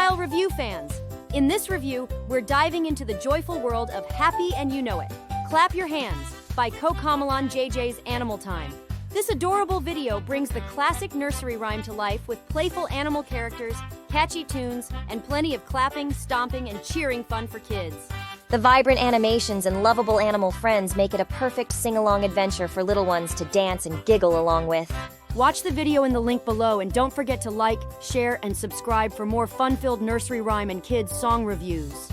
Smile review fans! In this review, we're diving into the joyful world of Happy and You Know It. Clap Your Hands by CoComelon JJ's Animal Time. This adorable video brings the classic nursery rhyme to life with playful animal characters, catchy tunes, and plenty of clapping, stomping, and cheering fun for kids. The vibrant animations and lovable animal friends make it a perfect sing-along adventure for little ones to dance and giggle along with. Watch the video in the link below and don't forget to like, share, and subscribe for more fun-filled nursery rhyme and kids song reviews.